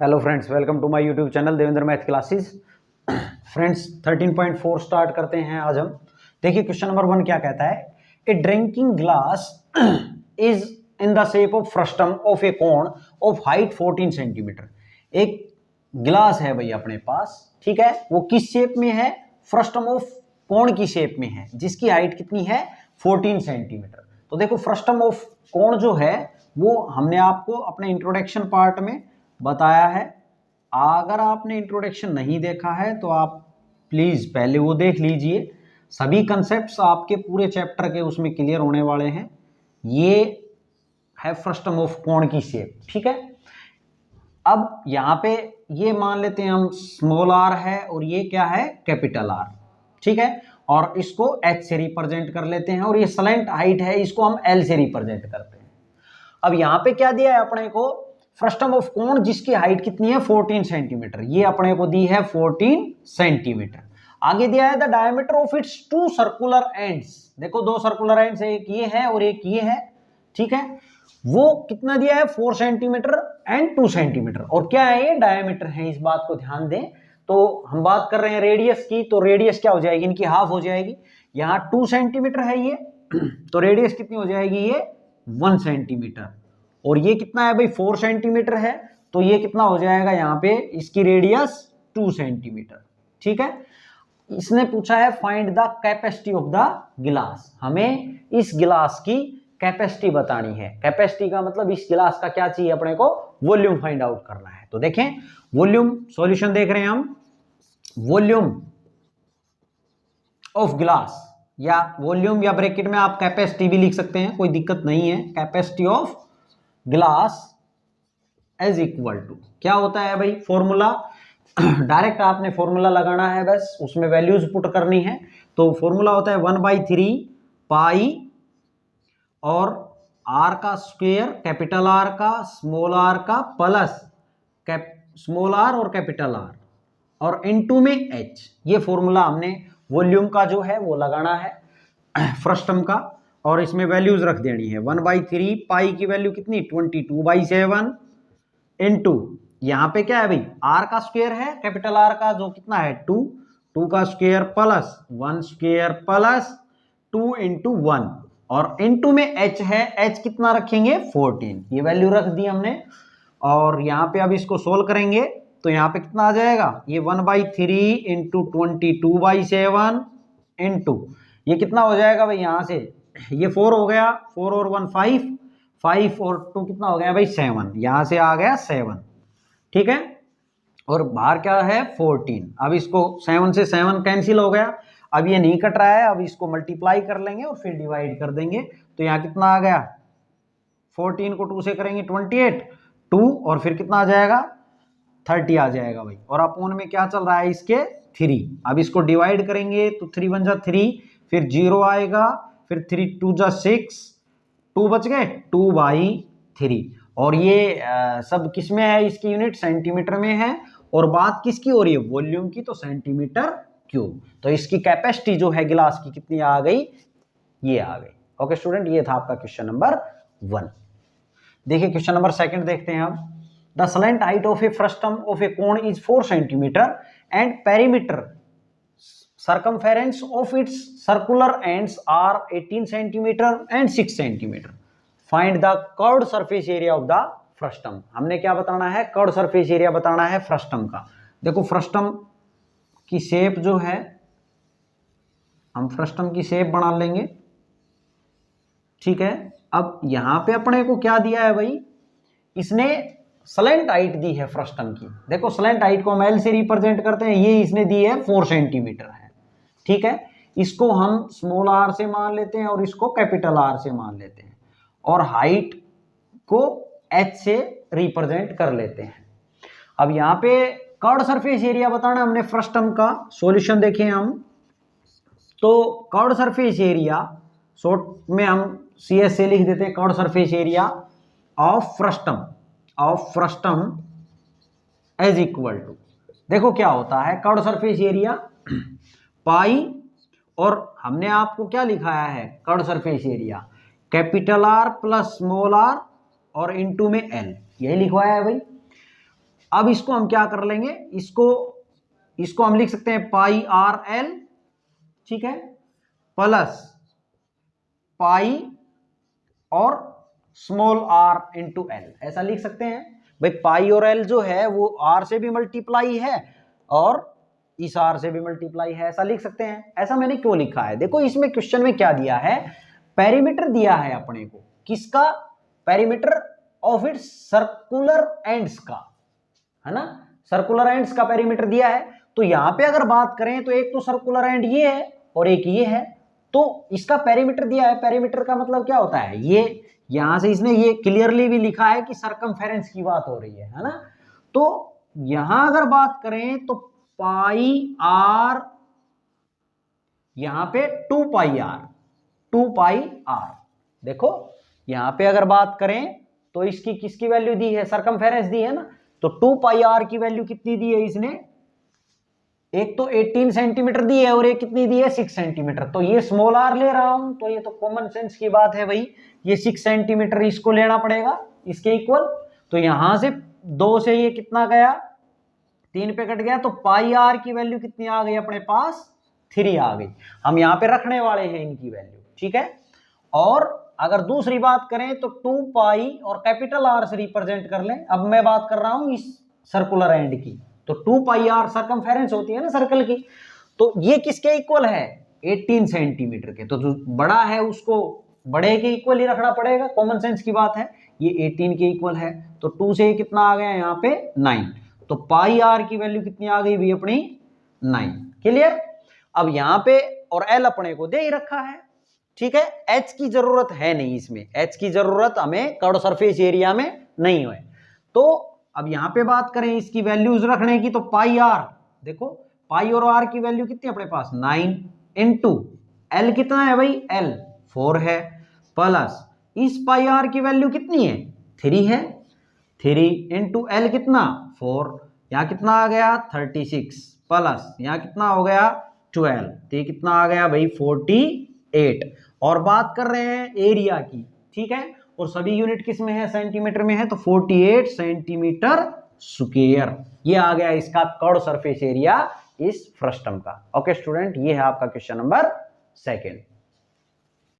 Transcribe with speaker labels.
Speaker 1: Hello friends, welcome to my YouTube channel Devendra math classes. Friends 13.4 start करते हैं आज हम। देखिए क्वेश्चन नंबर 1 क्या कहता है। A drinking glass is in the shape of frustum of a cone of height 14 centimetre. एक गिलास है भाई अपने पास, ठीक है, वो किस शेप में है? फ्रस्टम ऑफ कोन की शेप में है, जिसकी हाइट कितनी है? 14 सेंटीमीटर। तो देखो फ्रस्टम ऑफ कोन जो है वो हमने आपको अपने इंट्रोडक्शन पार्ट में बताया है। अगर आपने इंट्रोडक्शन नहीं देखा है तो आप प्लीज पहले वो देख लीजिए। सभी कंसेप्ट्स आपके पूरे चैप्टर के उसमें क्लियर होने वाले हैं। ये है फ्रस्टम ऑफ कोन की शेप, ठीक है। अब यहाँ पे ये मान लेते हैं हम स्मॉल आर है और ये क्या है? कैपिटल आर, ठीक है। और इसको एच से रिप्रेजेंट कर लेते हैं और ये स्लैंट हाइट है, इसको हम एल से रिप्रेजेंट करते हैं। अब यहाँ पे क्या दिया है अपने को? फ्रस्टम ऑफ कोन जिसकी हाइट कितनी है? 14 सेंटीमीटर। ये अपने को दी है 14 सेंटीमीटर। आगे दिया है the diameter of its two circular ends. देखो दो सर्कुलर एंड्स, एक ये है और एक ये है, ठीक है। वो कितना दिया है? 4 सेंटीमीटर एंड 2 सेंटीमीटर। और क्या है? ये डायमीटर है, इस बात को ध्यान दें। तो हम बात कर रहे हैं रेडियस की, तो रेडियस क्या हो जाएगी? इनकी हाफ हो जाएगी। यहाँ 2 सेंटीमीटर है ये, तो रेडियस कितनी हो जाएगी? ये 1 सेंटीमीटर। और ये कितना है भाई? 4 सेंटीमीटर है, तो ये कितना हो जाएगा यहाँ पे? इसकी रेडियस 2 सेंटीमीटर, ठीक है। इसने पूछा है find the capacity of the गिलास। हमें इस गिलास की कैपेसिटी बतानी है। कैपेसिटी का मतलब इस गिलास का क्या चाहिए अपने को? वॉल्यूम फाइंड आउट करना है। तो देखें वॉल्यूम, सॉल्यूशन देख रहे हैं हम। वॉल्यूम ऑफ गिलास, या वॉल्यूम या ब्रैकेट में आप कैपेसिटी भी लिख सकते हैं, कोई दिक्कत नहीं है। Capacity of glass is equal to क्या होता है भाई? फॉर्मूला डायरेक्ट आपने फॉर्मूला लगाना है, बस उसमें वैल्यूज पुट करनी है। तो फॉर्मूला होता है 1/3 पाई और आर का स्क्वायर, कैपिटल आर का, स्मॉल आर का, प्लस स्मॉल आर और कैपिटल आर, और इनटू में एच। ये फॉर्मूला हमने वॉल्यूम का जो है वो लगाना है, फ्रस्टम का। और इसमें वैल्यूज रख देनी है। 1/3 पाई की वैल्यू कितनी? 22/7 इनटू, यहाँ पे क्या है भाई? आर का स्क्वायर है, कैपिटल आर का जो कितना है? 2 का square plus 1 square plus 2 into 1, और इंटू में एच है। एच कितना रखेंगे? 14। ये वैल्यू रख दी हमने। और यहाँ पे अब इसको सोल्व करेंगे तो यहाँ पे कितना आ जाएगा? ये 1/3 इंटू 22/7 इंटू, ये कितना हो जाएगा भाई? यहाँ से ये 4 हो गया, 4 और 1 5, 5 और 2 कितना हो गया भाई? 7। यहाँ से आ गया 7, ठीक है। और बाहर क्या है? 14। अब इसको 7 से 7 कैंसिल हो गया। अब ये नहीं कट रहा है, अब इसको मल्टीप्लाई कर लेंगे और फिर डिवाइड कर देंगे। तो यहाँ कितना आ गया? 14 को 2 से करेंगे 28, 2 और फिर कितना आ जाएगा? 30 आ जाएगा भाई। और अपोन में क्या चल रहा है? इसके 3। अब इसको डिवाइड करेंगे तो 3 1 जा 3, फिर 0 आएगा, फिर 3 2 जा 6, 2 बच गए, 2/3। और ये सब किस में है? इसकी यूनिट सेंटीमीटर में है। और बात किसकी हो रही है? वॉल्यूम की, तो सेंटीमीटर क्यूब। तो इसकी कैपेसिटी जो है गिलास की कितनी आ गई? ये आ गई। ओके स्टूडेंट, ये था आपका क्वेश्चन नंबर 1। देखिए क्वेश्चन नंबर 2 देखते हैं अब। The slant height of A frustum of a cone is 4 centimetre and perimeter circumference of its circular ends are 18 centimeter and 6 centimeter. Find the curved surface area of the frustum. हमने क्या बताना है? Curved surface area बताना है frustum का। देखो frustum की shape जो है, हम फ्रस्टम की शेप बना लेंगे, ठीक है। अब यहां पे अपने को क्या दिया है भाई? इसने स्लैंट हाइट दी है फ्रस्टम की। देखो स्लैंट हाइट को हम एल से रिप्रेजेंट करते हैं, ये इसने दी है 4 सेंटीमीटर है, ठीक है। इसको हम स्मॉल आर से मान लेते हैं और इसको कैपिटल आर से मान लेते हैं, और हाइट को एच से रिप्रेजेंट कर लेते हैं। अब यहाँ पे कर्व्ड सरफेस एरिया बताना हमने फ्रस्टम का। सॉल्यूशन देखें हम, तो कर्व्ड सरफेस एरिया शॉर्ट में हम CS से लिख देते हैं। Curved surface area of frustum is equal to, देखो क्या होता है? कर्व्ड सरफेस एरिया पाई, और हमने आपको क्या लिखाया है? Curved surface area capital R plus small R और इनटू में एल, यही लिखवाया है भाई। अब इसको हम क्या कर लेंगे, इसको हम लिख सकते हैं पाई आर एल, ठीक है, प्लस पाई और स्मॉल आर इंटू एल, ऐसा लिख सकते हैं भाई। पाई और एल जो है वो आर से भी मल्टीप्लाई है और इस आर से भी मल्टीप्लाई है, ऐसा लिख सकते हैं। ऐसा मैंने क्यों लिखा है, देखो इसमें क्वेश्चन में क्या दिया है, पेरीमीटर दिया है अपने को, किसका, perimeter of its circular ends का, है ना, सर्कुलर एंड्स का पेरीमीटर दिया है। तो यहां पे अगर बात करें तो एक तो सर्कुलर एंड ये है और एक ये है, तो इसका पेरीमीटर दिया है। पेरीमीटर का मतलब क्या होता है, ये यहां से इसने ये क्लियरली भी लिखा है कि सरकमफेरेंस की बात हो रही है ना। तो यहां अगर बात करें तो पाई आर, यहां पे 2 पाई आर, देखो यहां पे अगर बात करें तो इसकी किसकी वैल्यू दी है, सरकमफेरेंस दी है ना, तो 2 पाई आर की वैल्यू कितनी दी है इसने, एक तो 18 सेंटीमीटर दी है और एक कितनी दी है 6 सेंटीमीटर। तो ये स्मॉल आर ले रहा हूं तो ये तो कॉमन सेंस की बात है भाई, ये 6 सेंटीमीटर इसको लेना पड़ेगा इसके इक्वल। तो यहां से 2 से ये कितना गया, 3 पे कट गया, तो पाई आर की वैल्यू कितनी आ गई अपने पास, 3 आ गई। हम यहां पे रखने वाले हैं इनकी वैल्यू, ठीक है। और अगर दूसरी बात करें तो 2 पाई और कैपिटल आर से रिप्रेजेंट कर लें। अब मैं बात कर रहा हूं इस सर्कुलर एंड की, तो 2 पाई आर सरकमफेरेंस होती है ना सर्कल की, तो ये किसके इक्वल है, 18 सेंटीमीटर के। तो जो बड़ा है उसको बड़े के इक्वल ही रखना पड़ेगा, कॉमन सेंस की बात है। ये 18 के इक्वल है, तो 2 से कितना आ गया यहाँ पे 9, तो पाई आर की वैल्यू कितनी आ गई भी अपनी 9। क्लियर। अब यहाँ पे और एल अपने को दे ही रखा है, ठीक है। एच की जरूरत है नहीं इसमें, एच की जरूरत हमें कर्व सरफेस एरिया में नहीं है। तो अब यहां पे बात करें इसकी वैल्यूज रखने की, तो पाई आर, देखो पाई और आर की वैल्यू कितनी अपने पास 9 इंटू एल कितना है भाई, एल 4 है, प्लस इस पाई आर की वैल्यू कितनी है 3 है, 3 इंटू एल कितना 4, यहां कितना आ गया 36, प्लस यहां कितना हो गया 12, तो ये कितना आ गया भाई 48। और बात कर रहे हैं एरिया की, ठीक है, और सभी यूनिट किस में है, सेंटीमीटर में है, तो 48 सेंटीमीटर स्क्वायर, ये आ गया इसका कर्व सरफेस एरिया इस फ्रस्टम का। ओके स्टूडेंट, ये है आपका क्वेश्चन नंबर 2।